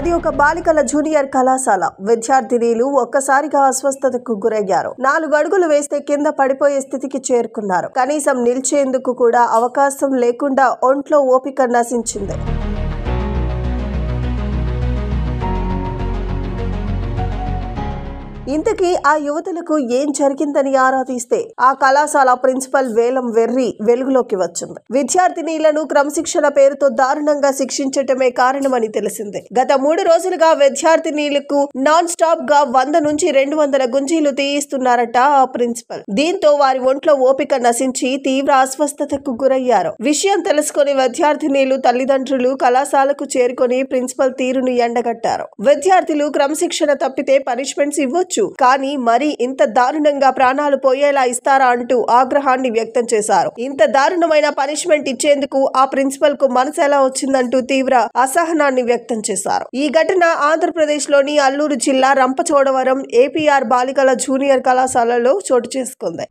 అది ఒక బాలికల జూనియర్ కళాశాల. విద్యార్థినీలు ఒక్కసారిగా అస్వస్థతకు గురయ్యారు. 4 అడుగులు వేస్తే కింద పడిపోయే స్థితికి చేరుకున్నారు. కనీసం నిల్చేందుకు కూడా అవకాశం లేకుండా ఒంట్లో ఓపిక నశించింది. ఇంతకీ ఆ యువతులకు ఏం జరిగిందని ఆరా తీస్తే ఆ కళాశాల ప్రిన్సిపల్ వేలం వెర్రి వెలుగులోకి వచ్చింది. విద్యార్థినీలను క్రమశిక్షణ పేరుతో దారుణంగా శిక్షించటమే కారణమని తెలిసింది. గత 3 రోజులుగా విద్యార్థినీలకు నాన్ స్టాప్ గా 100 నుంచి 200 గుంజీలు తీయిస్తున్నారట ఆ ప్రిన్సిపల్. దీంతో వారి ఒంట్లో ఓపిక నశించి తీవ్ర అస్వస్థతకు గురయ్యారు. విషయం తెలుసుకుని విద్యార్థినీలు తల్లిదండ్రులు కళాశాలకు చేరుకొని ప్రిన్సిపల్ తీరును ఎండగట్టారు. విద్యార్థులు క్రమశిక్షణ తప్పితే పనిష్మెంట్స్ ఇవ్వచ్చు, కానీ మరి ఇంత దారుణంగా ప్రాణాలు పోయేలా ఇస్తారా అంటూ ఆగ్రహాన్ని వ్యక్తం చేశారు. ఇంత దారుణమైన పనిష్మెంట్ ఇచ్చేందుకు ఆ ప్రిన్సిపల్ కు మనసు ఎలా వచ్చిందంటూ తీవ్ర అసహనాన్ని వ్యక్తం చేశారు. ఈ ఘటన ఆంధ్రప్రదేశ్ లోని అల్లూరు జిల్లా రంపచోడవరం ఏపీఆర్ బాలికల జూనియర్ కళాశాలలో చోటు చేసుకుంది.